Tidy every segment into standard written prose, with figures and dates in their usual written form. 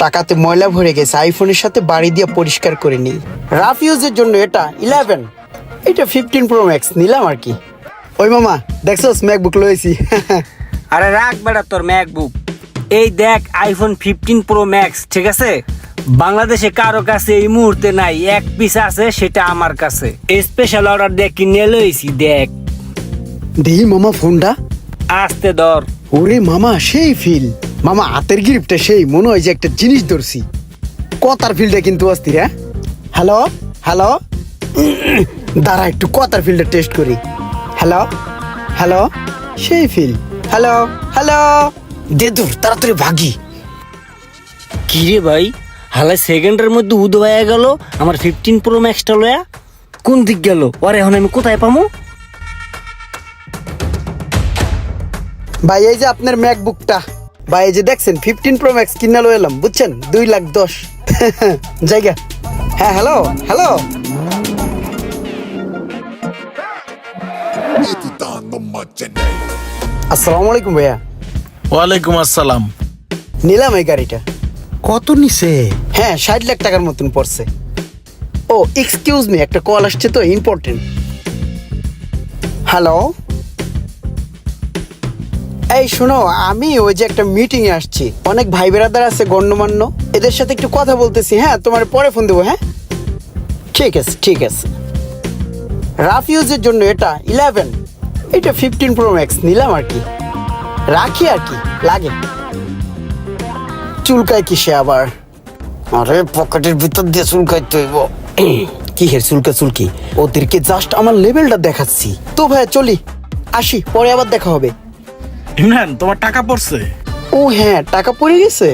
টাকাতে ময়লা ভরে গেছে, আইফোনের সাথে বাড়ি দিয়ে পরিষ্কার করে নিই। রাফ ইউজের জন্য এটা 11, এটা 15 প্রো ম্যাক্স নিলাম আর কি। ওই মামা দেখছস ম্যাকবুক লইছি। আরে রাখ বেটা তোর ম্যাকবুক, এই দেখ আইফোন 15 প্রো ম্যাক্স, ঠিক আছে? বাংলাদেশে কারো কাছে এই মুহূর্তে নাই, এক পিস আছে, সেটা আমার কাছে স্পেশাল অর্ডার দিয়ে কিনে লইছি। দেখ দেহি মামা ফোনটা, আস্তে ধর। ওরে মামা সেই ফিল, মামা হাতের গ্রিপটা সেই, মনে হয় যে একটা জিনিস ধরছি। কথার ফিলটা কিন্তু অস্থির। হ্যাঁ হ্যালো হ্যালো, দাঁড়া একটু কথার ফিলটা টেস্ট করি। হ্যালো হ্যালো, সেই ফিল। হ্যালো হ্যালো, দে দূর তাড়াতাড়ি ভাগি। কি রে ভাই, হালে সেকেন্ডের মধ্যে উদ হয়ে গেল আমার 15 প্রো ম্যাক্সটা লয়া। কোন দিক গেল ওর, এখন আমি কোথায় পামু? ভাই এই যে আপনার ম্যাকবুকটা, ভাই এই যে দেখছেন 15 প্রো ম্যাক্স কিনা লো এলাম, বুঝছেন 2,10,000 জায়গা। হ্যাঁ হ্যালো হ্যালো, আসসালামু আলাইকুম ভাইয়া। ওয়ালাইকুম আসসালাম। নিলাম এই গাড়িটা। কত নিছে? হ্যাঁ 60 লাখ টাকার মতন পড়ছে। ও এক্সকিউজ মি, একটা কল আসছে তো ইম্পর্টেন্ট। হ্যালো, এই শোনো, আমি ওই যে একটা মিটিং এ আসছি, অনেক ভাই বেরাদার আছে গণ্যমান্য, এদের সাথে একটু কথা বলতেছি। হ্যাঁ তোমার পরে ফোন দেবো। হ্যাঁ ঠিক আছে ঠিক আছে। রাফ ইউজের জন্য এটা 11, এটা 15 প্রো ম্যাক্স নিলাম আর কি, রাখি আর কি লাগে। চুলকায় কিসে আবার? আরে পকেটের ভিতর দিয়ে চুলকাইতে হইব। কি হের চুলকা চুলকি, ওদেরকে জাস্ট আমার লেভেলটা দেখাচ্ছি তো। ভাই চলি, আসি, পরে আবার দেখা হবে। ইমরান তোমার টাকা পড়ছে? ও হ্যাঁ, টাকা পড়ে গেছে।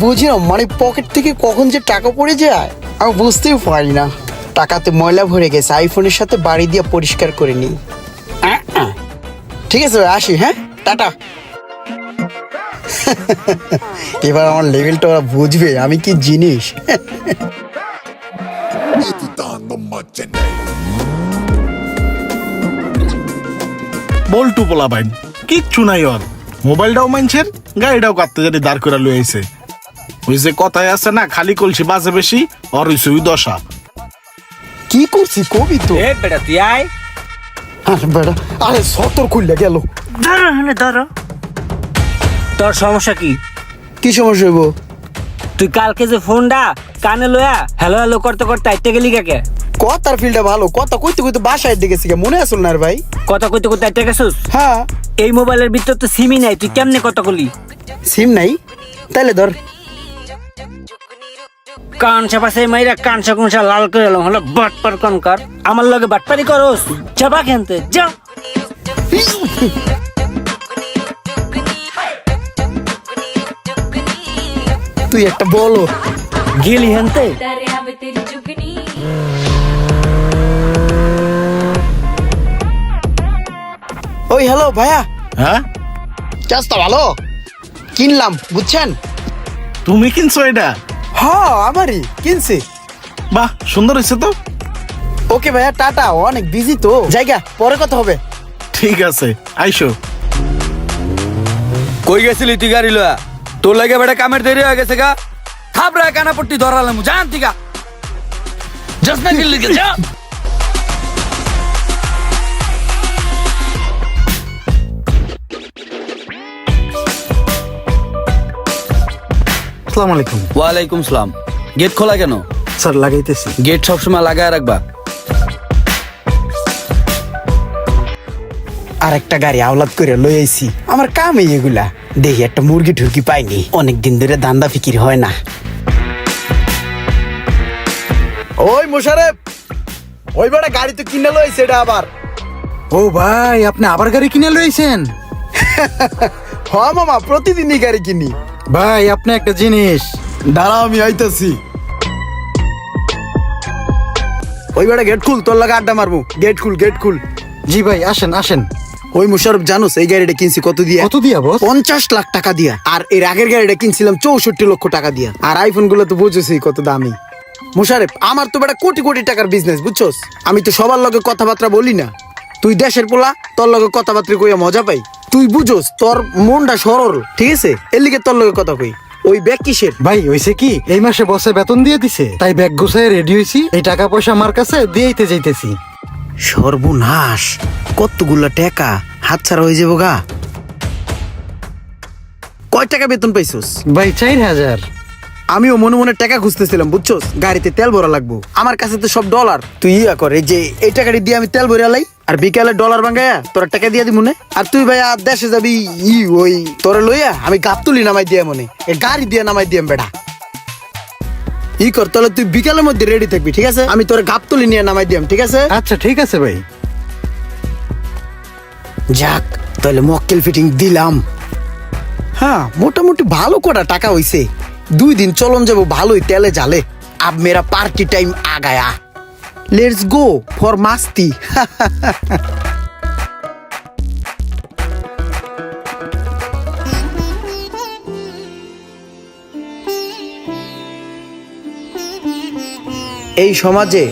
বুঝি না, মানে পকেট থেকে কখন যে টাকা পড়ে যায় আমি বুঝতেই পারি না। টাকাতে ময়লা ভরে গেছে, আইফোনের সাথে বাড়ি দিয়ে পরিষ্কার করে নিই। ঠিক আছে ভাই, আসি। হ্যাঁ টাটা। এবার আমার লেভেলটা ওরা বুঝবে আমি কি জিনিস। বল্টু পোলা বাইন, কিচ্ছু নাই ওর। মোবাইলটাও মানছেন, গাড়িটাও কাটতে জানি দাঁড় করে লইছে। ওই যে কথায় আছে না, খালি কলসি বাজে বেশি, ওর হইছে ওই দশা। কি করছি কবি তো। এ বেটা তুই আয়। আরে বেটা, আরে সতর খুললে গেল। দাঁড়া হলে দাঁড়া। তোর সমস্যা কি? কি সমস্যা হইব? তুই কালকে যে ফোনটা কানে লয়া হ্যালো হ্যালো করতে করতে আইতে গেলি কাকে? কথার ফিল্ডটা ভালো, কথা কইতে কইতে বাসায় দিকে মনে আসল না রে ভাই। কথা কইতে কইতে আইতে গেছিস? হ্যাঁ। এই মোবাইলের ভিতর তো সিমই নাই, তুই কেমনে কথা কলি? সিম নাই? তাইলে ধর। কান চাপাছে মাইরা কানসা কুনসা লাল করে এলাম, হলো বাটপার কনকার। আমার লগে বাটপারি করস? চাপা খেনতে যা। তুই একটা বলো গেলি হেনতে। ওই হ্যালো ভাইয়া, হ্যাঁ চাষটা ভালো কিনলাম, বুঝছেন? তুমি কিনছো এটা? হ্যাঁ আমারই কিনছি। বাহ, সুন্দর হয়েছে তো। ওকে ভাইয়া টাটা, অনেক বিজি তো, জায়গা পরে কথা হবে। ঠিক আছে, আইসো। কই গেছিলি তুই গাড়ি লয়া? তোর লাগে বেটা কামের দেরি হয়ে গেছে গা। থাপড়া কানা পট্টি ধরালাম, জান তিকা জসনা গিল্লি গে যা। আসসালামু আলাইকুম। ওয়ালাইকুম সালাম। গেট খোলা কেন? স্যার লাগাইতেছি। গেট সবসময় লাগায় রাখবা। আর একটা গাড়ি আওলাদ করে লই আইছি, আমার কাম এগুলা। দেখি একটা মুরগি ঠুরকি পাইনি, অনেকদিন ধরে দান্দা ফিকির হয় না। ওই মোশারেফ, ওই বড় গাড়ি তো কিনে লইছে এটা আবার। ও ভাই, আপনি আবার গাড়ি কিনে লইছেন? হ্যাঁ মামা, প্রতিদিনই গাড়ি কিনি। ভাই আপনি একটা জিনিস, দাঁড়াও আমি আইতাছি। ওই বড় গেট খুল, তোর লাগে আড্ডা মারবো। গেট খুল, গেট খুল। জি ভাই আসেন আসেন। ওই মুশারফ জানোস এই গাড়িটা কিনছি কত দিয়া? কত দিয়া বস? 50 লাখ টাকা দিয়া। আর এর আগের গাড়িটা কিনছিলাম 64 লক্ষ টাকা দিয়া। আর আইফোন গুলো তো বুঝেছি কত দামি। মুশারফ আমার তো বেটা কোটি কোটি টাকার বিজনেস, বুঝছস? আমি তো সবার লগে কথাবার্তা বলি না। তুই দেশের পোলা, তোর লগে কথাবার্তা কইয়া মজা পাই। তুই বুঝোস, তোর মনটা সরল, ঠিক আছে? এর লিগে তোর লগে কথা কই। ওই ব্যাগ কিসের? ভাই হইছে কি, এই মাসে বসে বেতন দিয়ে দিছে, তাই ব্যাগ গুছায় রেডি হইছি। এই টাকা পয়সা আমার কাছে দিয়েইতে যাইতেছি। সর্বনাশ, কতগুলা টাকা হাতছাড়া হয়ে যাবো গা। কয় টাকা বেতন পাইছস? ভাই 4000। আমিও মনে মনে টাকা খুঁজতেছিলাম বুঝছস, গাড়িতে তেল ভরা লাগবো। আমার কাছে তো সব ডলার। তুই ইয়া কর, এই যে এই টাকাটি দিয়ে আমি তেল ভরে আলাই, আর বিকালে ডলার ভাঙ্গায়া তোরা টাকা দিয়ে দি মনে। আর তুই ভাইয়া দেশে যাবি ওই তোরা লইয়া আমি গাবতুলি নামাই দিয়া মনে, এই গাড়ি দিয়ে নামাই দিয়াম বেটা। কর তাহলে, তুই বিকালের মধ্যে রেডি থাকবি, ঠিক আছে? আমি তোর গাবতুলি নিয়ে নামাই দিয়াম, ঠিক আছে? আচ্ছা ঠিক আছে ভাই। যাক, তাহলে মক্কেল ফিটিং দিলাম। হ্যাঁ, মোটামুটি ভালো কটা টাকা হইছে। 2 দিন চলন যাবো ভালোই তেলে জালে। আব মেরা পার্টি টাইম আ গায়া। লেটস গো ফর মাস্তি। এই সমাজে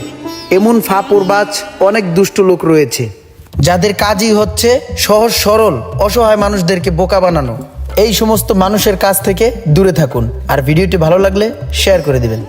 এমন ফাপড়বাজ অনেক দুষ্ট লোক রয়েছে, যাদের কাজই হচ্ছে সহজ সরল অসহায় মানুষদেরকে বোকা বানানো। এই সমস্ত মানুষের কাছ থেকে দূরে থাকুন, আর ভিডিওটি ভালো লাগলে শেয়ার করে দিবেন।